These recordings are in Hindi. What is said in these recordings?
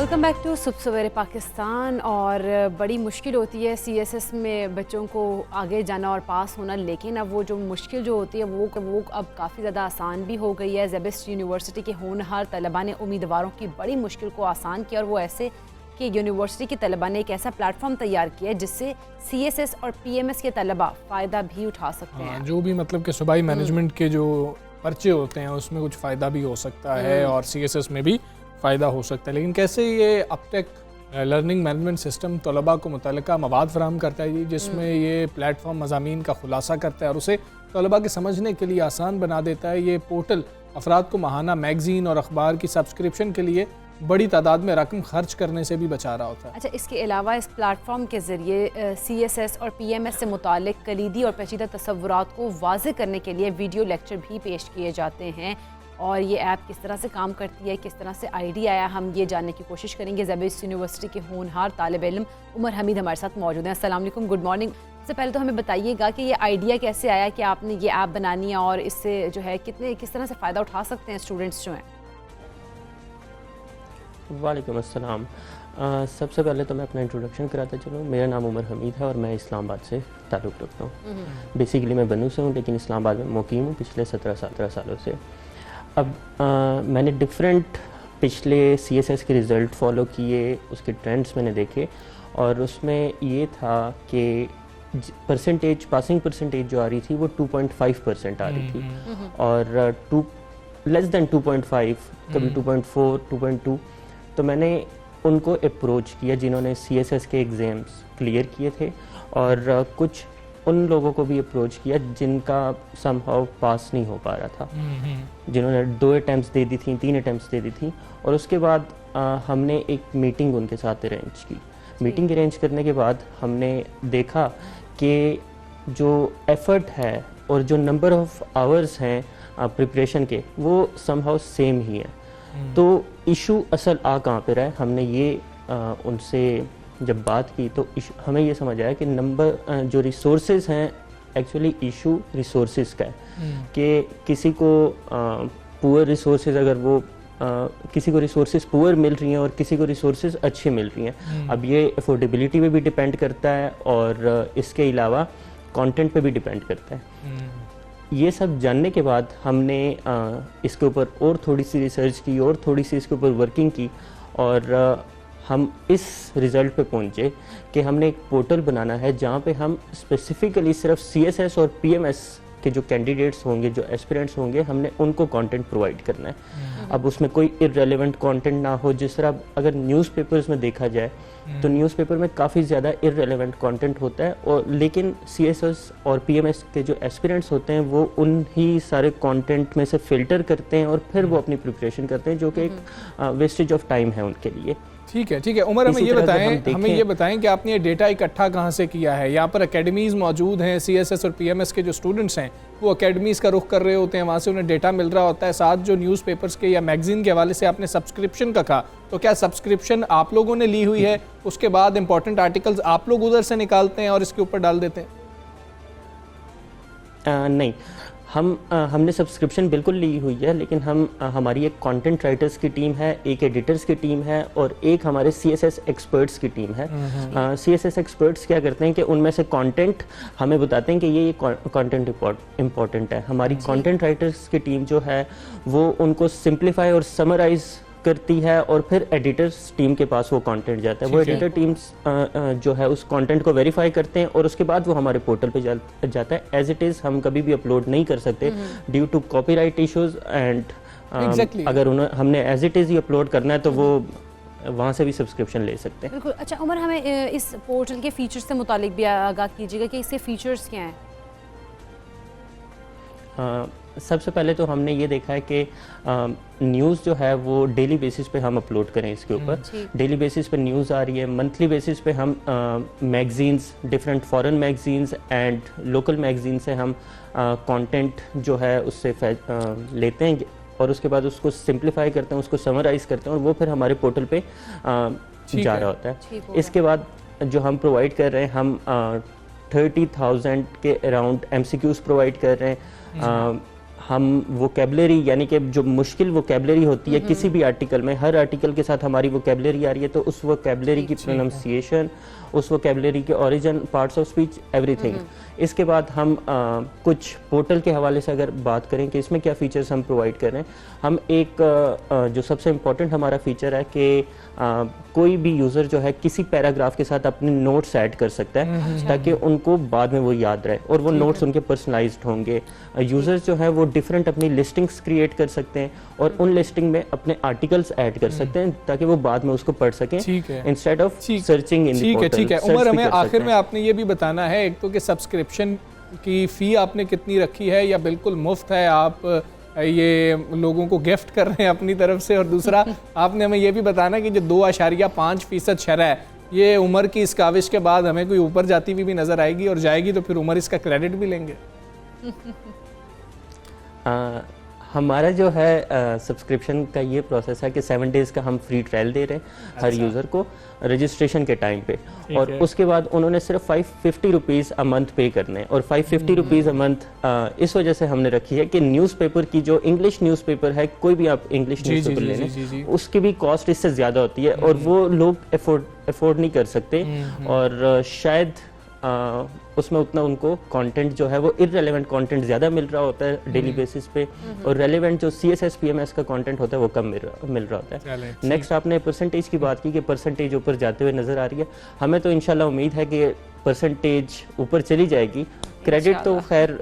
वेलकम बैक टू सुबह सवेरे पाकिस्तान। और बड़ी मुश्किल होती है सीएसएस में बच्चों को आगे जाना और पास होना, लेकिन अब वो जो मुश्किल जो होती है वो अब काफ़ी ज़्यादा आसान भी हो गई है। ज़ेबस्ट यूनिवर्सिटी के होनहार तलबा ने उम्मीदवारों की बड़ी मुश्किल को आसान किया, और वो ऐसे कि यूनिवर्सिटी के तलबा ने एक ऐसा प्लेटफॉर्म तैयार किया है जिससे सीएसएस और पीएमएस के तलबा फ़ायदा भी उठा सकते हैं। जो भी मतलब कि सूबाई मैनेजमेंट के जो पर्चे होते हैं उसमें कुछ फ़ायदा भी हो सकता है और सीएसएस में भी फ़ायदा हो सकता है। लेकिन कैसे ये अपटेक लर्निंग मैनेजमेंट सिस्टम तलबा को मुतल्लिका मवाद फराहम करता है जिसमें ये प्लेटफॉर्म मज़ामीन का खुलासा करता है और उसे तलबा के समझने के लिए आसान बना देता है। ये पोर्टल अफराद को माहाना मैगज़ीन और अखबार की सब्सक्रिप्शन के लिए बड़ी तादाद में रकम खर्च करने से भी बचा रहा होता है। अच्छा, इसके अलावा इस प्लेटफॉर्म के ज़रिए सीएसएस और पीएमएस से मुतालिक कलीदी और पेचीदा तसव्वुरात को वाज़े करने के लिए वीडियो लेक्चर भी पेश किए जाते हैं। और ये ऐप किस तरह से काम करती है, किस तरह से आइडिया आया, हम ये जानने की कोशिश करेंगे। ज़ेबस्ट यूनिवर्सिटी के होनहार तालिब इल्म उमर हमीद हमारे साथ मौजूद हैं। अस्सलाम वालेकुम, गुड मॉर्निंग। सबसे पहले तो हमें बताइएगा कि ये आइडिया कैसे आया कि आपने ये ऐप बनानी है और इससे जो है किस तरह से फ़ायदा उठा सकते हैं स्टूडेंट्स जो हैं। वालेकुम अस्सलाम। सबसे पहले तो मैं अपना इंट्रोडक्शन कराता चलूँ। मेरा नाम उमर हमीद है और मैं इस्लामाबाद से ताल्लुक़ रखता हूँ। बेसिकली मैं बनू से हूँ, लेकिन इस्लामाबाद में मुकीम हूँ पिछले 17 सालों से। अब मैंने डिफरेंट पिछले सीएसएस के रिज़ल्ट फॉलो किए, उसके ट्रेंड्स मैंने देखे और उसमें ये था कि परसेंटेज पासिंग परसेंटेज जो आ रही थी वो 2.5% आ रही थी और लेस दैन 2.5, कभी 2.4, 2.2। तो मैंने उनको अप्रोच किया जिन्होंने सीएसएस के एग्ज़ाम्स क्लियर किए थे और कुछ उन लोगों को भी अप्रोच किया जिनका समहाउ पास नहीं हो पा रहा था, जिन्होंने 2 अटैम्प्ट्स दे दी थी, 3 अटैम्प्ट्स दे दी थी। और उसके बाद हमने एक मीटिंग उनके साथ अरेंज की। मीटिंग अरेंज करने के बाद हमने देखा कि जो एफ़र्ट है और जो नंबर ऑफ़ आवर्स हैं प्रिपरेशन के वो समहाउ सेम ही है। तो इशू असल आ कहाँ पे रहा है, हमने ये उनसे जब बात की तो हमें ये समझ आया कि जो रिसोर्सेज हैं, एक्चुअली इशू रिसोर्सेज का है कि किसी को पुअर रिसोर्सेज अगर वो किसी को रिसोर्सेज पुअर मिल रही हैं और किसी को रिसोर्सेज अच्छी मिल रही हैं। अब ये अफोर्डेबिलिटी पे भी डिपेंड करता है और इसके अलावा कंटेंट पे भी डिपेंड करता है। ये सब जानने के बाद हमने इसके ऊपर और थोड़ी सी रिसर्च की और थोड़ी सी इसके ऊपर वर्किंग की और हम इस रिज़ल्ट पे पहुँचे कि हमने एक पोर्टल बनाना है जहाँ पे हम स्पेसिफ़िकली सिर्फ सीएसएस और पीएमएस के जो कैंडिडेट्स होंगे, जो एस्पिरेंट्स होंगे, हमने उनको कंटेंट प्रोवाइड करना है। अब उसमें कोई इररेलेवेंट कंटेंट ना हो। जिस तरह अगर न्यूज़पेपर्स में देखा जाए तो न्यूज़पेपर में काफ़ी ज़्यादा इररेलेवेंट कंटेंट होता है और लेकिन सीएसएस और पीएमएस के जो एस्पिरेंट्स होते हैं वो उन ही सारे कंटेंट में से फ़िल्टर करते हैं और फिर वो अपनी प्रिपरेशन करते हैं, जो कि एक वेस्टेज ऑफ टाइम है उनके लिए। ठीक है उमर, हमें ये बताएं कि आपने ये डेटा इकट्ठा कहाँ से किया है। यहाँ पर एकेडमीज़ मौजूद हैं, सीएसएस और पीएमएस के जो स्टूडेंट्स हैं वो एकेडमीज़ का रुख कर रहे होते हैं, वहाँ से उन्हें डेटा मिल रहा होता है। साथ जो न्यूज़पेपर्स के या मैगज़ीन के हवाले से आपने सब्सक्रिप्शन का कहा, तो क्या सब्सक्रिप्शन आप लोगों ने ली हुई है? उसके बाद इंपॉर्टेंट आर्टिकल्स आप लोग उधर से निकालते हैं और इसके ऊपर डाल देते हैं? नहीं, हमने सब्सक्रिप्शन बिल्कुल ली हुई है, लेकिन हमारी एक कंटेंट राइटर्स की टीम है, एक एडिटर्स की टीम है और एक हमारे सीएसएस एक्सपर्ट्स की टीम है। सीएसएस एक्सपर्ट्स क्या करते हैं कि उनमें से कंटेंट हमें बताते हैं कि ये कंटेंट इम्पॉर्टेंट है। हमारी कंटेंट राइटर्स की टीम जो है वो उनको सिंप्लीफाई और समराइज करती है और फिर एडिटर्स टीम के पास वो कंटेंट जाता है। वो एडिटर टीम्स जो है उस कंटेंट को वेरीफाई करते हैं और उसके बाद वो हमारे पोर्टल पे जाता है। एज इट इज़ हम कभी भी अपलोड नहीं कर सकते due to copyright issues and अगर हमने एज इट इज़ ही अपलोड करना है तो वो वहाँ से भी सब्सक्रिप्शन ले सकते हैं। बिल्कुल। अच्छा उमर, हमें इस पोर्टल के फीचर्स से मुतालिक भी आगाह कीजिएगा कि इसके फीचर्स क्या हैं। सबसे पहले तो हमने ये देखा है कि न्यूज़ जो है वो डेली बेसिस पे हम अपलोड करें इसके ऊपर। डेली बेसिस पे न्यूज़ आ रही है। मंथली बेसिस पे हम magazines, different foreign magazines and local magazine से हम कंटेंट जो है उससे लेते हैं और उसके बाद उसको सिंप्लीफाई करते हैं, उसको समराइज करते हैं और वो फिर हमारे पोर्टल पे जा रहा होता है। इसके बाद जो हम प्रोवाइड कर रहे हैं, हम 30,000 के अराउंड MCQs प्रोवाइड कर रहे हैं। हम वोकेबलरी यानी कि जो मुश्किल वोकेबलरी होती है किसी भी आर्टिकल में, हर आर्टिकल के साथ हमारी वोकेबलरी आ रही है, तो उस वोकेबलरी की प्रोनाउंसिएशन, उस वोकेबलरी के origin, parts of speech, everything. इसके बाद हम कुछ पोर्टल के हवाले से अगर बात करें कि इसमें क्या फीचर्स हम प्रोवाइड कर रहे हैं, हम एक जो सबसे इम्पोर्टेंट हमारा फीचर है कि कोई भी यूज़र जो है किसी पैराग्राफ के साथ अपने नोट्स ऐड कर सकता है ताकि उनको बाद में वो याद रहे, और वो नोट्स उनके पर्सनलाइज्ड होंगे। यूज़र्स जो है वो डिफरेंट अपनी लिस्टिंग्स क्रिएट कर सकते हैं और उन लिस्टिंग में अपने आर्टिकल्स ऐड कर सकते हैं ताकि वो बाद में उसको पढ़ सकें instead of searching in the portal. ठीक है उमर, हमें आखिर में आपने ये भी बताना है, एक तो कि सब्सक्रिप्शन की फ़ी आपने कितनी रखी है या बिल्कुल मुफ्त है, आप ये लोगों को गिफ्ट कर रहे हैं अपनी तरफ से, और दूसरा आपने हमें ये भी बताना कि जो 2.5% शरह है, ये उमर की इस काविश के बाद हमें कोई ऊपर जाती हुई भी नज़र आएगी और जाएगी तो फिर उमर इसका क्रेडिट भी लेंगे। हमारा जो है सब्सक्रिप्शन का ये प्रोसेस है कि 7 डेज़ का हम फ्री ट्रायल दे रहे हैं हर यूज़र को रजिस्ट्रेशन के टाइम पे, और उसके बाद उन्होंने सिर्फ 550 रुपीज़ अ मंथ पे करने हैं। और 550 रुपीज़ अ मंथ इस वजह से हमने रखी है कि न्यूज़पेपर की जो इंग्लिश न्यूज़पेपर है, कोई भी आप इंग्लिश न्यूज़पेपर ले लें, उसकी भी कॉस्ट इससे ज़्यादा होती है और वो लोग अफोर्ड नहीं कर सकते, और शायद उसमें उतना उनको कंटेंट जो है वो इररेलेवेंट कंटेंट ज़्यादा मिल रहा होता है डेली बेसिस पे, और रेलेवेंट जो CSS PMS का कंटेंट होता है वो कम मिल रहा होता है। नेक्स्ट आपने परसेंटेज की बात की कि परसेंटेज ऊपर जाते हुए नज़र आ रही है, हमें तो इंशाल्लाह उम्मीद है कि परसेंटेज ऊपर चली जाएगी। क्रेडिट तो खैर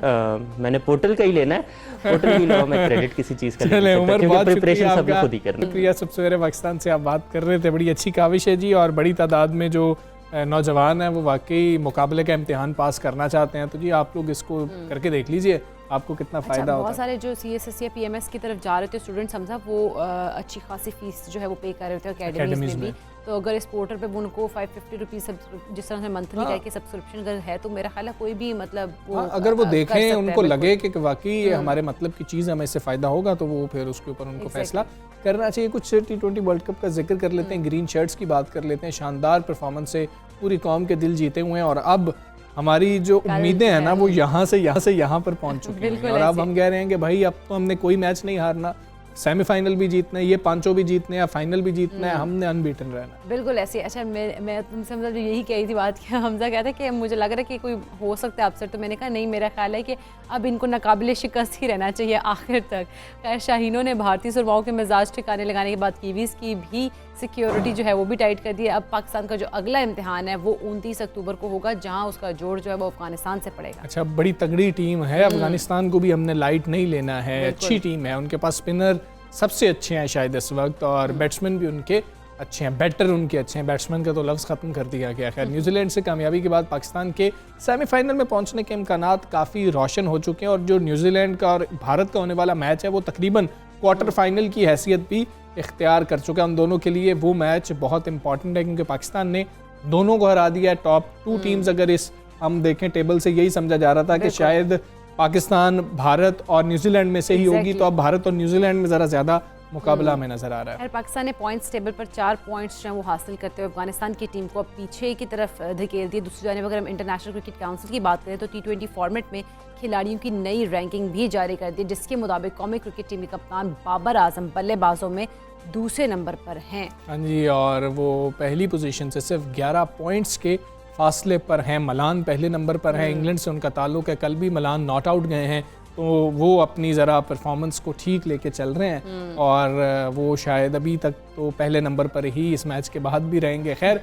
मैंने पोर्टल का ही लेना है, पोर्टल के अलावा मैं क्रेडिट किसी चीज़ का नहीं ले सकता क्योंकि प्रिपरेशन सब खुद ही करना। शुक्रिया, सबसे पहले पाकिस्तान से आप बात कर रहे थे, बड़ी अच्छी काविश है जी, और बड़ी तादाद में जो नौजवान हैं वो वाकई मुकाबले का इम्तिहान पास करना चाहते हैं, तो जी आप लोग इसको करके देख लीजिए, आपको कितना फ़ायदा होता है। बहुत सारे जो CSS या PMS की तरफ जा रहे थे स्टूडेंट्स, हमसा वो अच्छी खासी फीस जो है वो पे कर रहे थे अकेडमीज़ में भी, तो अगर इस पोर्टल पे उनको 550 रुपीज़ जिस तरह से मंथली का सब्सक्रिप्शन अगर है, तो मेरा ख्याल है कोई भी मतलब वो अगर वो देखें, उनको लगे कि वाकई हमारे मतलब की चीज़ हमें इससे फ़ायदा होगा, तो वो फिर उसके ऊपर उनको फैसला करना चाहिए। कुछ T20 वर्ल्ड कप का जिक्र कर लेते हैं, ग्रीन शर्ट्स की बात कर लेते हैं, शानदार परफॉर्मेंस से पूरी कौम के दिल जीते हुए हैं, और अब हमारी जो उम्मीदें हैं ना वो यहाँ से यहाँ पर पहुँच चुकी हैं, और अब हम कह रहे हैं कि भाई अब तो हमने कोई मैच नहीं हारना, सेमीफाइनल भी जीतना है, ये पांचों भी जीतने हैं, फाइनल भी जीतना है, हमने अनबीटन रहना। बिल्कुल ऐसे। अच्छा, मैं तुमसे मतलब यही कही थी बात कि हमजा कहता है कि मुझे लग रहा है कि कोई हो सकता है अपसेट, तो मैंने कहा नहीं, मेरा ख्याल है कि अब इनको नाकाबिले शिकस्त ही रहना चाहिए आखिर तक। खैर, शाहीनों ने भारतीय सुरमाओं के मिजाज ठिकाने लगाने के बाद कीवीज़ की भी सिक्योरिटी जो है वो भी टाइट कर दी है। अब पाकिस्तान का जो अगला इम्तिहान है वो 29 अक्टूबर को होगा, जहां उसका जोड़ जो है वो अफगानिस्तान से पड़ेगा। अच्छा, बड़ी तगड़ी टीम है, अफगानिस्तान को भी हमने लाइट नहीं लेना है, अच्छी टीम है, उनके पास स्पिनर सबसे अच्छे हैं शायद इस वक्त, और बैट्समैन भी उनके अच्छे हैं, बैटर उनके अच्छे हैं, बैट्समैन का तो लफ्ज़ ख़त्म कर दिया गया। खैर, न्यूजीलैंड से कामयाबी के बाद पाकिस्तान के सेमीफाइनल में पहुंचने के इम्कानात काफ़ी रोशन हो चुके हैं, और जो न्यूजीलैंड का और भारत का होने वाला मैच है वो तकरीबन क्वार्टर फाइनल की हैसियत भी इख्तियार कर चुका है। उन दोनों के लिए वो मैच बहुत इंपॉर्टेंट है क्योंकि पाकिस्तान ने दोनों को हरा दिया है। टॉप 2 टीम्स अगर इस हम देखें टेबल से, यही समझा जा रहा था कि शायद पाकिस्तान भारत और न्यूजीलैंड में से ही होगी, तो अब भारत और न्यूजीलैंड में ज़रा ज़्यादा मुकाबला में नजर आ रहा है। पाकिस्तान ने पॉइंट्स टेबल पर 4 पॉइंट्स जो है वो हासिल करते हुए अफगानिस्तान की टीम को अब पीछे की तरफ धकेल दिए। दूसरी जानब अगर हम इंटरनेशनल क्रिकेट काउंसिल की बात करें तो T20 फॉर्मेट में खिलाड़ियों की नई रैंकिंग भी जारी कर दी, जिसके मुताबिक कौमी क्रिकेट टीम के कप्तान बाबर आजम बल्लेबाजों में दूसरे नंबर पर हैं। हाँ जी, और वो पहली पोजीशन से सिर्फ 11 पॉइंट्स के फासले पर हैं। मलान पहले नंबर पर है, इंग्लैंड से उनका ताल्लुक है, कल भी मलान नॉट आउट गए हैं, तो वो अपनी ज़रा परफॉर्मेंस को ठीक लेके चल रहे हैं, और वो शायद अभी तक तो पहले नंबर पर ही इस मैच के बाद भी रहेंगे। खैर,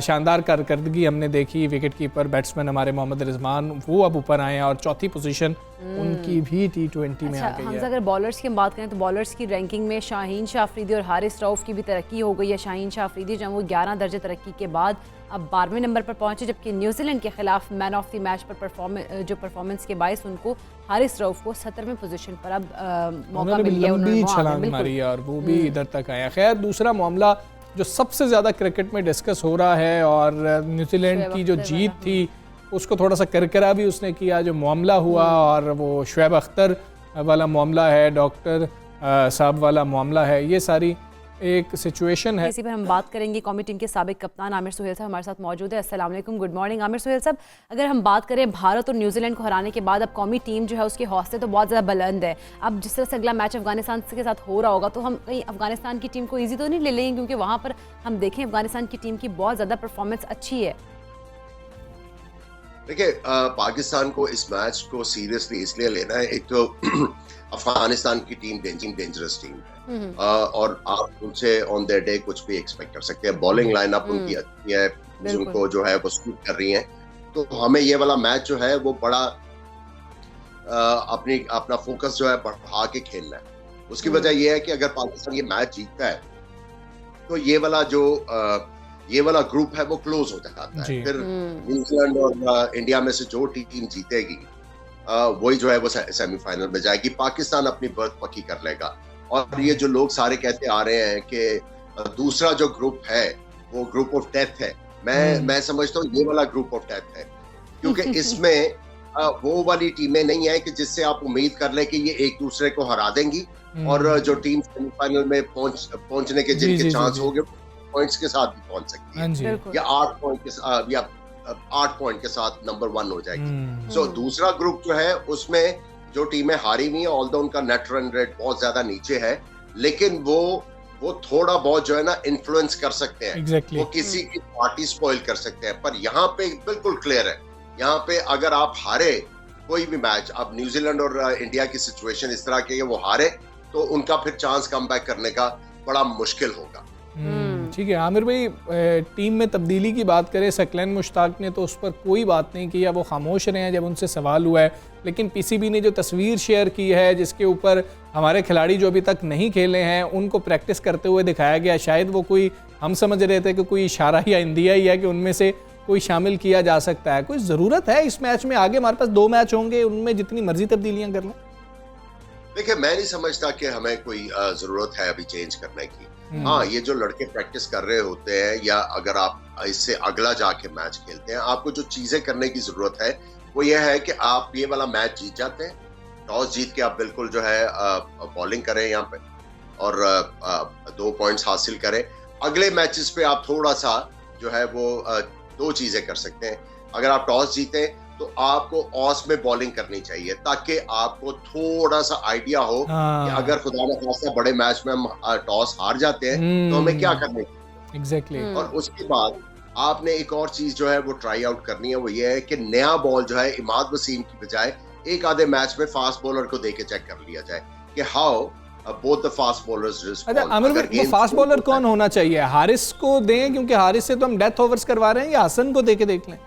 शानदार कारकर्दगी हमने देखी, विकेट कीपर बैट्समैन हमारे मोहम्मद रिजवान वो अब ऊपर आए हैं, और चौथी पोजीशन उनकी भी T20 में आ गई है। अगर बॉलर्स की हम बात करें तो बॉलर्स की रैंकिंग में शाहीन शाह अफरीदी और हारिस रऊफ की भी तरक्की हो गई है। शाहीन शाह अफरीदी जो वो 11 दर्जे तरक्की के बाद अब 12वें नंबर पर पहुंचे, जबकि न्यूजीलैंड के खिलाफ मैन ऑफ द मैच पर परफॉर्मेंस के बायस उनको हारिस रऊफ को 17वें पोजीशन पर अब मौका मिल गया, उन्होंने छलांग मारी है और वो भी इधर तक आया। खैर, दूसरा मामला जो सबसे ज़्यादा क्रिकेट में डिस्कस हो रहा है, और न्यूजीलैंड की जो जीत थी उसको थोड़ा सा करकरा भी उसने किया, जो मामला हुआ, और वो शुएब अख्तर वाला मामला है, डॉक्टर साहब वाला मामला है, ये सारी एक सिचुएशन है। इसी पर हम बात करेंगे। कौमी टीम के साबिक कप्तान आमिर सुहेल साहब हमारे साथ मौजूद है। अस्सलाम वालेकुम, गुड मॉर्निंग आमिर सुहेल साहब। अगर हम बात करें भारत और न्यूजीलैंड को हराने के बाद अब कौमी टीम जो है उसके हौसले तो बहुत ज़्यादा बुलंद है। अब जिस तरह से अगला मैच अफगानिस्तान के साथ हो रहा होगा तो हम कहीं अफगानिस्तान की टीम को ईजी तो नहीं ले लेंगे, क्योंकि वहाँ पर हम देखें अफगानिस्तान की टीम की बहुत ज़्यादा परफॉर्मेंस अच्छी है। देखिए, पाकिस्तान को इस मैच को सीरियसली इसलिए लेना है, एक तो अफगानिस्तान की टीम डेंजरस टीम है और आप उनसे ऑन देयर डे कुछ भी एक्सपेक्ट कर सकते हैं। बॉलिंग लाइनअप उनकी अच्छी है, उनको जो है वो सूट कर रही है। तो हमें ये वाला मैच जो है वो बड़ा अपना फोकस जो है बढ़ा के खेलना है। उसकी वजह ये है कि अगर पाकिस्तान ये मैच जीतता है तो ये वाला ग्रुप है वो क्लोज हो जाता है। फिर न्यूजीलैंड और इंडिया में से जो टीम जीतेगी वही जो है वो सेमीफाइनल में जाएगी। पाकिस्तान अपनी बर्थ पक्की कर लेगा। और ये जो लोग सारे कहते आ रहे हैं कि दूसरा जो ग्रुप है वो ग्रुप ऑफ डेथ है, मैं समझता हूँ ये वाला ग्रुप ऑफ डेथ है, क्योंकि इसमें वो वाली टीमें नहीं है कि जिससे आप उम्मीद कर ले कि ये एक दूसरे को हरा देंगी और जो टीम सेमीफाइनल में पहुंचने के जिनके चांस होंगे पॉइंट्स के साथ भी पहुंच सकती है, या 8 पॉइंट के साथ, या 8 पॉइंट के साथ नंबर 1 हो जाएगी। सो दूसरा ग्रुप जो है उसमें जो टीमें हारी हुई हैं, ऑल्दो उनका नेट रन रेट बहुत ज्यादा नीचे है, लेकिन वो थोड़ा बहुत जो है ना इन्फ्लुएंस कर सकते हैं, वो किसी की पार्टी स्पॉइल कर सकते हैं। पर यहाँ पे बिल्कुल क्लियर है, यहाँ पे अगर आप हारे कोई भी मैच, अब न्यूजीलैंड और इंडिया की सिचुएशन इस तरह की है, वो हारे तो उनका फिर चांस कम बैक करने का बड़ा मुश्किल होगा। ठीक है आमिर भाई, टीम में तब्दीली की बात करें, सकलैन मुश्ताक ने तो उस पर कोई बात नहीं की, वो खामोश रहे हैं जब उनसे सवाल हुआ है, लेकिन पीसीबी ने जो तस्वीर शेयर की है जिसके ऊपर हमारे खिलाड़ी जो अभी तक नहीं खेले हैं उनको प्रैक्टिस करते हुए दिखाया गया, शायद वो कोई, हम समझ रहे थे कि कोई इशारा या इंदिया ही है कि उनमें से कोई शामिल किया जा सकता है। कोई ज़रूरत है इस मैच में? आगे हमारे पास 2 मैच होंगे, उनमें जितनी मर्जी तब्दीलियां कर लें। देखिए, मैं नहीं समझता कि हमें कोई जरूरत है अभी चेंज करने की। हाँ, ये जो लड़के प्रैक्टिस कर रहे होते हैं, या अगर आप इससे अगला जाके मैच खेलते हैं, आपको जो चीजें करने की जरूरत है वो ये है कि आप ये वाला मैच जीत जाते हैं, टॉस जीत के आप बिल्कुल जो है बॉलिंग करें यहाँ पे और 2 पॉइंट्स हासिल करें। अगले मैचेस पे आप थोड़ा सा जो है वो 2 चीजें कर सकते हैं। अगर आप टॉस जीते तो आपको ऑस में बॉलिंग करनी चाहिए, ताकि आपको थोड़ा सा आइडिया हो कि अगर खुदा न खास्ता बड़े मैच में हम टॉस हार जाते हैं तो हमें क्या करना है। एग्जैक्टली। और उसके बाद आपने एक और चीज जो है वो ट्राई आउट करनी है, वो ये है कि नया बॉल जो है इमाद वसीम की बजाय एक आधे मैच में फास्ट बॉलर को देके चेक कर लिया जाए कि how both the fast bowlers respond. अच्छा आमिर भाई, वो फास्ट बॉलर कौन होना चाहिए? हारिस को दें क्योंकि हारिस से तो हम डेथ ओवर्स करवा रहे हैं, या हसन को देके देख लें?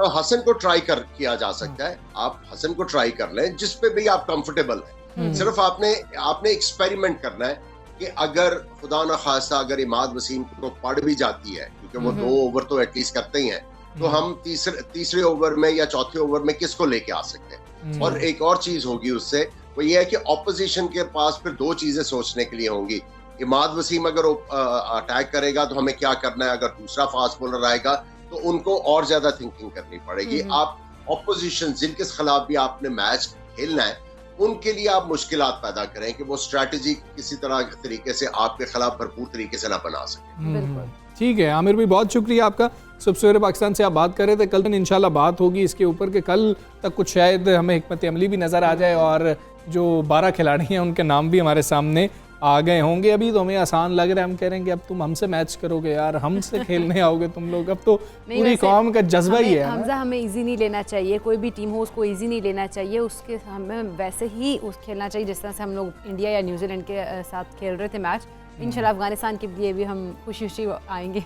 हसन को ट्राई किया जा सकता है, आप हसन को ट्राई कर लें जिस पे भी आप कंफर्टेबल हैं। सिर्फ आपने एक्सपेरिमेंट करना है कि अगर खुदा न खास्ता अगर इमाद वसीम को पड़ भी जाती है, क्योंकि वो 2 ओवर तो एटलीस्ट करते ही हैं, तो हम तीसरे ओवर में या चौथे ओवर में किसको लेके आ सकते हैं। और एक और चीज होगी उससे, वो ये है कि ऑपोजिशन के पास फिर 2 चीजें सोचने के लिए होंगी। इमाद वसीम अगर अटैक करेगा तो हमें क्या करना है, अगर दूसरा फास्ट बॉलर आएगा तो उनको और ज्यादा थिंकिंग करनी पड़ेगी। आप ऑपोजिशन जिनके खिलाफ भी आपने मैच खेलना है उनके लिए आप मुश्किलात पैदा करें कि वो स्ट्रैटेजी किसी तरीके से आपके खिलाफ भरपूर तरीके से ना बना सके। ठीक है आमिर भाई, बहुत शुक्रिया आपका। सुबह सवेरे पाकिस्तान से आप बात कर रहे थे, कल दिन इंशाल्लाह बात होगी इसके ऊपर कि कल तक कुछ शायद हमें हिकमत अमली भी नज़र आ जाए और जो 12 खिलाड़ी हैं उनके नाम भी हमारे सामने आ गए होंगे। अभी तो हमें आसान लग रहा है, हम कह रहे हैं कि अब तुम हमसे मैच करोगे यार, हमसे खेलने आओगे तुम लोग, अब तो पूरी कौम का जज्बा ही है। हमजा, हमें इजी नहीं लेना चाहिए, कोई भी टीम हो उसको इजी नहीं लेना चाहिए, उसके हमें वैसे ही खेलना चाहिए जिस तरह से हम लोग इंडिया या न्यूजीलैंड के साथ खेल रहे थे मैच। इंशाल्लाह अफगानिस्तान के लिए भी हम खुशी खुशी आएंगे।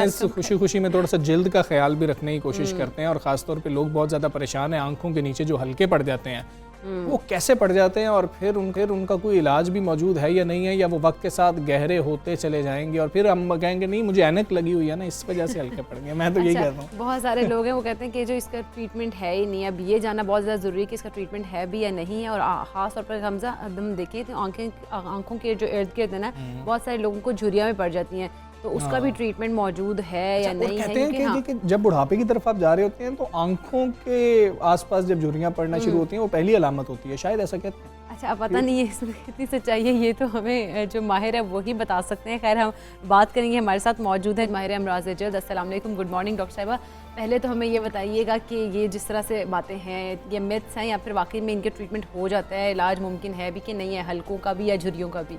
इस खुशी खुशी में थोड़ा सा जल्द का ख्याल भी रखने की कोशिश करते हैं, और ख़ासतौर पे लोग बहुत ज़्यादा परेशान हैं, आंखों के नीचे जो हल्के पड़ जाते हैं वो कैसे पड़ जाते हैं, और फिर उनका कोई इलाज भी मौजूद है या नहीं है, या वो वक्त के साथ गहरे होते चले जाएंगे और फिर हम कहेंगे नहीं मुझे ऐनक लगी हुई है ना इस वजह से हल्के पड़ गए। मैं तो यही कहता हूँ। बहुत सारे लोग हैं वो कहते हैं कि जो इसका ट्रीटमेंट है ही नहीं, अब ये जानना बहुत ज़्यादा ज़रूरी है कि इसका ट्रीटमेंट है भी या नहीं है। और ख़ास तौर पर हमजा हम देखिए तो आंखों के जो इर्द गिर्द है ना, बहुत सारे लोगों को झुर्रियाँ में पड़ जाती हैं, तो उसका भी ट्रीटमेंट मौजूद है या नहीं है। कहते हैं कि जब बुढ़ापे की तरफ आप जा रहे होते हैं तो आंखों के आसपास जब झुर्रियाँ पड़ना शुरू होती हैं वो पहली अलामत होती है, शायद ऐसा कहते हैं। अच्छा, अब पता नहीं है इसमें कितनी सच्चाई है, ये तो हमें जो माहिर है वही बता सकते हैं। खैर, हम बात करेंगे, हमारे साथ मौजूद है माहिर अमराज जल्द। अस्सलाम वालेकुम, गुड मॉर्निंग डॉक्टर साहिबा। पहले तो हमें ये बताइएगा कि ये जिस तरह से बातें हैं, ये मिथ्स हैं या फिर वाकई में इनके ट्रीटमेंट हो जाता है, इलाज मुमकिन है भी कि नहीं है, हल्कों का भी या झुर्रियों का भी?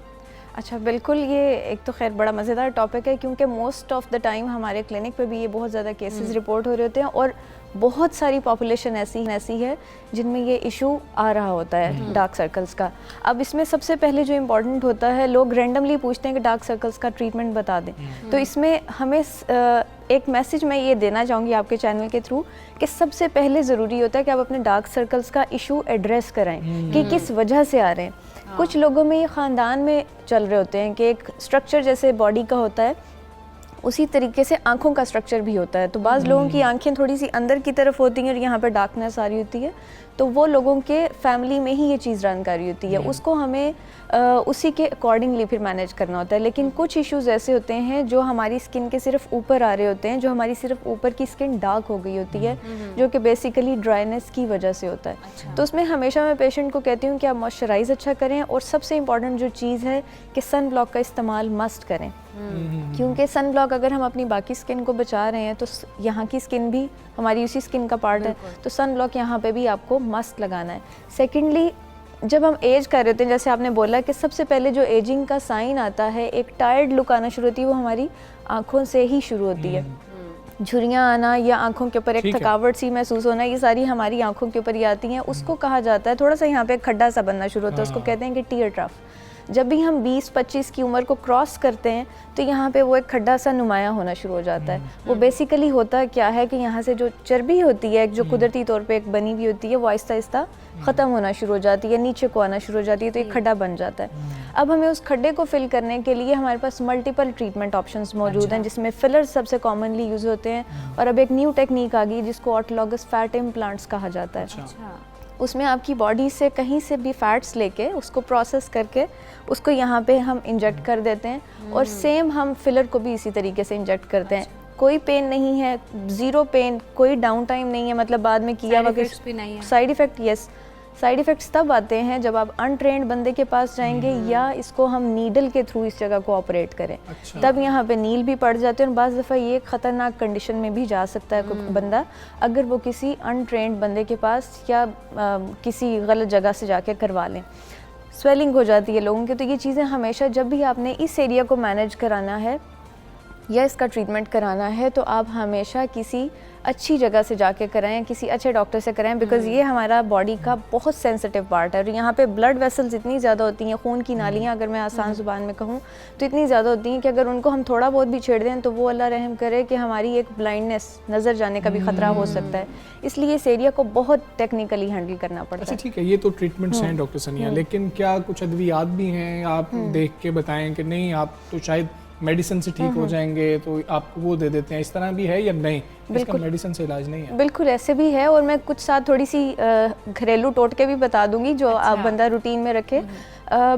अच्छा, बिल्कुल, ये एक तो खैर बड़ा मज़ेदार टॉपिक है, क्योंकि मोस्ट ऑफ़ द टाइम हमारे क्लिनिक पे भी ये बहुत ज़्यादा केसेस रिपोर्ट हो रहे होते हैं, और बहुत सारी पॉपुलेशन ऐसी है जिनमें ये इशू आ रहा होता है डार्क सर्कल्स का। अब इसमें सबसे पहले जो इम्पोर्टेंट होता है, लोग रैंडमली पूछते हैं कि डार्क सर्कल्स का ट्रीटमेंट बता दें, तो इसमें हमें एक मैसेज मैं ये देना चाहूँगी आपके चैनल के थ्रू कि सबसे पहले ज़रूरी होता है कि आप अपने डार्क सर्कल्स का इशू एड्रेस कराएं कि किस वजह से आ रहे हैं। कुछ लोगों में ये ख़ानदान में चल रहे होते हैं कि एक स्ट्रक्चर जैसे बॉडी का होता है, उसी तरीके से आँखों का स्ट्रक्चर भी होता है। तो बाज़ लोगों की आंखें थोड़ी सी अंदर की तरफ होती हैं और यहाँ पर डार्कनेस आ रही होती है, तो वो लोगों के फैमिली में ही ये चीज़ रन कर रही होती है, उसको हमें उसी के अकॉर्डिंगली फिर मैनेज करना होता है। लेकिन कुछ इश्यूज़ ऐसे होते हैं जो हमारी स्किन के सिर्फ ऊपर आ रहे होते हैं, जो हमारी सिर्फ ऊपर की स्किन डार्क हो गई होती है, जो कि बेसिकली ड्राइनेस की वजह से होता है। अच्छा। तो उसमें हमेशा मैं पेशेंट को कहती हूँ कि आप मॉइस्चराइज़ अच्छा करें, और सबसे इम्पॉर्टेंट जो चीज़ है कि सन ब्लॉक का इस्तेमाल मस्ट करें, क्योंकि सन ब्लॉक अगर हम अपनी बाकी स्किन को बचा रहे हैं तो यहाँ की स्किन भी हमारी उसी स्किन का पार्ट है, तो सन ब्लॉक यहाँ पे भी आपको मस्ट लगाना है। सेकेंडली, जब हम एज कर रहे होते हैं, जैसे आपने बोला कि सबसे पहले जो एजिंग का साइन आता है, एक टायर्ड लुक आना शुरू होती है, वो हमारी आँखों से ही शुरू होती है। झुर्रियाँ आना या आँखों के ऊपर एक थकावट सी महसूस होना, ये सारी हमारी आँखों के ऊपर ही आती हैं। उसको कहा जाता है, थोड़ा सा यहाँ पे एक खड्डा सा बनना शुरू होता है, उसको कहते हैं कि टीयर ट्रफ। जब भी हम 20-25 की उम्र को क्रॉस करते हैं तो यहाँ पे वो एक खड्डा सा नुमाया होना शुरू हो जाता है। वो बेसिकली होता क्या है कि यहाँ से जो चर्बी होती है, जो कुदरती तौर पे एक बनी हुई होती है, वो आहिस्ता आहिस्ता ख़त्म होना शुरू हो जाती है, नीचे को आना शुरू हो जाती है, तो एक खड्डा बन जाता है। अब हमें उस खड्डे को फिल करने के लिए हमारे पास मल्टीपल ट्रीटमेंट ऑप्शंस मौजूद हैं, जिसमें फिलर्स सबसे कॉमनली यूज़ होते हैं, और अब एक न्यू टेक्निक आ गई जिसको ऑटोलॉगस फैट इम्प्लांट्स कहा जाता है। उसमें आपकी बॉडी से कहीं से भी फैट्स लेके उसको प्रोसेस करके उसको यहाँ पे हम इंजेक्ट कर देते हैं, और सेम हम फिलर को भी इसी तरीके से इंजेक्ट करते हैं। कोई पेन नहीं है, ज़ीरो पेन, कोई डाउन टाइम नहीं है, मतलब बाद में किया हुआ side effect. Yes, side effects तब आते हैं जब आप अनट्रेंड बंदे के पास जाएंगे या इसको हम नीडल के थ्रू इस जगह को ऑपरेट करें। अच्छा। तब यहाँ पे नील भी पड़ जाते हैं, और बाज़ दफ़ा ये ख़तरनाक कंडीशन में भी जा सकता है कोई बंदा अगर वो किसी अनट्रेंड बंदे के पास या किसी गलत जगह से जाके करवा लें। स्वेलिंग हो जाती है लोगों की। तो ये चीज़ें हमेशा, जब भी आपने इस एरिया को मैनेज कराना है या इसका ट्रीटमेंट कराना है, तो आप हमेशा किसी अच्छी जगह से जाके कराएं, किसी अच्छे डॉक्टर से कराएं, बिकॉज़ ये हमारा बॉडी का बहुत सेंसिटिव पार्ट है, और यहाँ पे ब्लड वेसल्स इतनी ज़्यादा होती हैं, खून की नालियाँ अगर मैं आसान ज़ुबान में कहूँ तो इतनी ज़्यादा होती हैं कि अगर उनको हम थोड़ा बहुत भी छेड़ दें तो वो अल्लाह रहम करे कि हमारी एक ब्लाइंडनेस, नज़र जाने का भी ख़तरा हो सकता है। इसलिए इस एरिया को बहुत टेक्निकली हैंडल करना पड़ता है। ठीक है, ये तो ट्रीटमेंट्स हैं डॉक्टर सनिया, लेकिन क्या कुछ अद्वियात भी हैं, आप देख के बताएं कि नहीं आप तो शायद मेडिसिन से ठीक हो जाएंगे तो आपको वो दे देते हैं, इस तरह भी है या नहीं? इसका मेडिसिन से इलाज नहीं है? बिल्कुल ऐसे भी है, और मैं कुछ साथ थोड़ी सी घरेलू टोटके भी बता दूंगी जो आप बंदा रूटीन में रखे।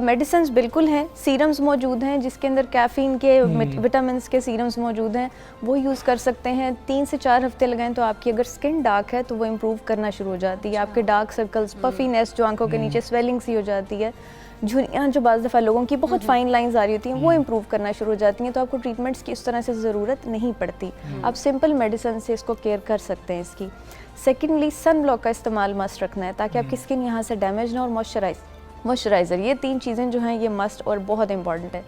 मेडिसिन बिल्कुल हैं, सीरम्स मौजूद हैं जिसके अंदर कैफीन के, विटामिन के सीरम्स मौजूद हैं, वो यूज़ कर सकते हैं। 3 से 4 हफ्ते लगाएं तो आपकी अगर स्किन डार्क है तो वो इम्प्रूव करना शुरू हो जाती है। आपके डार्क सर्कल्स, पफीनेस जो आंखों के नीचे स्वेलिंग सी हो जाती है, झुर्रियाँ जो बाज़ दफ़ा लोगों की बहुत फाइन लाइंस आ रही होती हैं, वो इम्प्रूव करना शुरू हो जाती हैं। तो आपको ट्रीटमेंट्स की उस तरह से ज़रूरत नहीं पड़ती, आप सिंपल मेडिसिन से इसको केयर कर सकते हैं इसकी। सेकेंडली, सन ब्लॉक का इस्तेमाल मस्ट रखना है ताकि आपकी स्किन यहाँ से डैमेज ना, और मॉइस्चराइज़र, ये 3 चीज़ें जो हैं ये मस्ट और बहुत इंपॉर्टेंट है।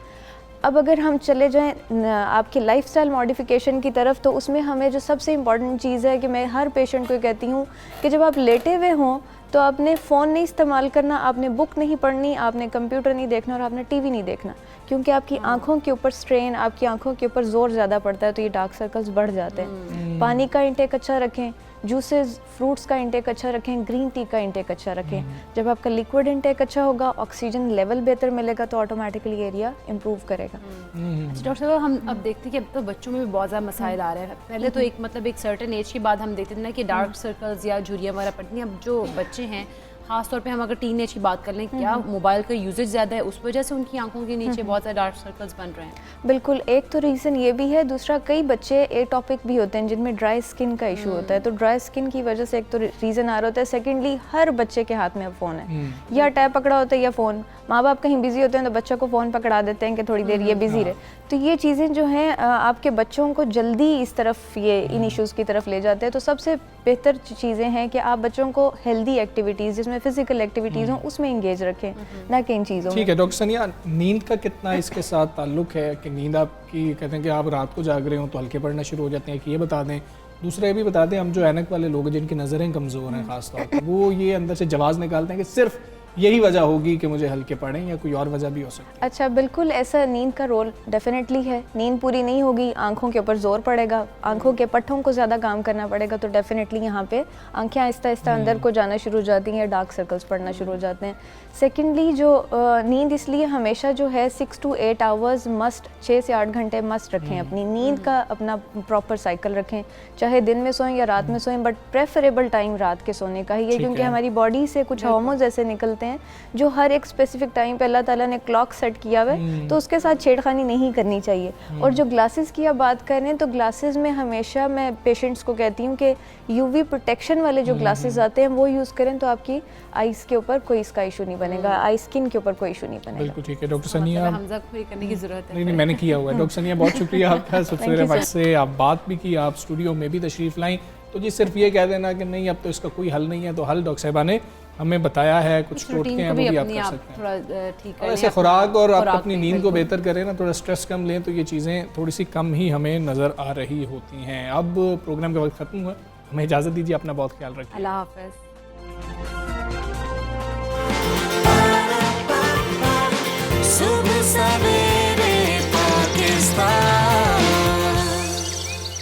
अब अगर हम चले जाएं आपके लाइफस्टाइल मॉडिफिकेशन की तरफ, तो उसमें हमें जो सबसे इम्पॉर्टेंट चीज़ है कि मैं हर पेशेंट को कहती हूँ कि जब आप लेटे हुए हों तो आपने फ़ोन नहीं इस्तेमाल करना, आपने बुक नहीं पढ़नी, आपने कंप्यूटर नहीं देखना, और आपने टीवी नहीं देखना, क्योंकि आपकी आंखों के ऊपर स्ट्रेन, आपकी आंखों के ऊपर ज़ोर ज़्यादा पड़ता है, तो ये डार्क सर्कल्स बढ़ जाते हैं। पानी का इंटेक अच्छा रखें, जूसेस, फ्रूट्स का इंटेक अच्छा रखें, ग्रीन टी का इंटेक अच्छा रखें। जब आपका लिक्विड इंटेक अच्छा होगा, ऑक्सीजन लेवल बेहतर मिलेगा, तो ऑटोमेटिकली एरिया इंप्रूव करेगा। डॉक्टर साहब, हम अब देखते हैं कि अब तो बच्चों में भी बहुत ज़्यादा मसाइल आ रहे हैं। पहले तो एक सर्टेन एज के बाद हम देखते थे ना कि डार्क सर्कल्स या झुर्रियाँ वगैरह पड़ती हैं। अब जो बच्चे हैं, खास तौर पे हम अगर टीनेज की बात कर लें, क्या मोबाइल का यूजेज ज़्यादा है, उस वजह से उनकी आंखों के नीचे बहुत सारे डार्क सर्कल्स बन रहे हैं? बिल्कुल, एक तो रीज़न ये भी है, दूसरा कई बच्चे एटॉपिक भी होते हैं जिनमें ड्राई स्किन का इशू होता है, तो ड्राई स्किन की वजह से एक तो रीज़न आ रहा होता है। सेकेंडली, हर बच्चे के हाथ में अब फ़ोन है, या टैब पकड़ा होता है या फ़ोन। माँ बाप कहीं बिजी होते हैं तो बच्चा को फ़ोन पकड़ा देते हैं कि थोड़ी देर ये बिजी रहे। तो ये चीज़ें जो हैं आपके बच्चों को जल्दी इस तरफ, ये इन इश्यूज़ की तरफ ले जाते हैं। तो सबसे बेहतर चीज़ें हैं कि आप बच्चों को हेल्दी एक्टिविटीज़, जिसमें फिजिकल एक्टिविटीज़ हों, उसमें इंगेज रखें, ना कि इन चीज़ों में। ठीक है डॉक्टर सनिया, नींद का कितना इसके साथ ताल्लुक है कि नींद आपकी, कहते हैं कि आप रात को जाग रहे हो तो हल्के पड़ना शुरू हो जाते हैं, कि ये बता दें। दूसरा ये भी बता दें, हम जो ऐनक वाले लोग हैं जिनकी नज़रें कमज़ोर हैं खास तौर पर, वो ये अंदर से जवाब निकालते हैं कि सिर्फ यही वजह होगी कि मुझे हल्के पड़ें, या कोई और वजह भी हो सकती है? अच्छा, बिल्कुल ऐसा नींद का रोल डेफिनेटली है। नींद पूरी नहीं होगी, आंखों के ऊपर जोर पड़ेगा, आंखों के पट्टों को ज़्यादा काम करना पड़ेगा, तो डेफिनेटली यहाँ पे आंखें आहिस्ता आहिस्ता अंदर को जाना शुरू हो जाती हैं, डार्क सर्कल्स पड़ना शुरू हो जाते हैं। सेकेंडली, जो नींद इसलिए हमेशा जो है 6 to 8 आवर्स मस्ट, 6 से 8 घंटे मस्ट रखें अपनी नींद का, अपना प्रॉपर साइकिल रखें, चाहे दिन में सोएं या रात में सोएं, बट प्रेफरेबल टाइम रात के सोने का ही है, क्योंकि हमारी बॉडी से कुछ हार्मोन्स ऐसे निकलते हैं जो हर एक स्पेसिफिक टाइम पे अल्लाह ताला ने क्लॉक सेट किया हुआ है, तो उसके साथ छेड़खानी नहीं करनी चाहिए। और जो ग्लासेस की आप बात कर रहे हैं, तो ग्लासेस में हमेशा मैं पेशेंट्स को कहती हूँ कि यूवी प्रोटेक्शन वाले जो ग्लासेस आते हैं वो यूज़ करें, तो आपकी आइज़ के ऊपर कोई इसका इशू नहीं बनेगा, आई स्किन के ऊपर कोई इशू नहीं बनेगा। बिल्कुल ठीक है डॉक्टर सनिया, हमजा को ये करने की ज़रूरत है। नहीं मैंने किया हुआ है। डॉक्टर सनिया, बहुत शुक्रिया आपका, सबसे वक्त से आप बात भी की, आप स्टूडियो में भी तशरीफ़ लाई। तो जी सिर्फ ये कह देना कि नहीं अब तो इसका कोई हल नहीं है, तो हल डॉक्टर साहिबा ने हमें बताया है, कुछ टोटके हैं वो भी आप कर सकते हैं। थोड़ा ठीक है, ऐसे खुराक और आप अपनी नींद को बेहतर करें ना, थोड़ा स्ट्रेस कम लें, तो ये चीज़ें थोड़ी सी कम ही हमें नज़र आ रही होती हैं। अब प्रोग्राम का वक्त ख़त्म हुआ, हमें इजाज़त दीजिए, अपना बहुत ख्याल रखिए। अल्लाह हाफ़िज़।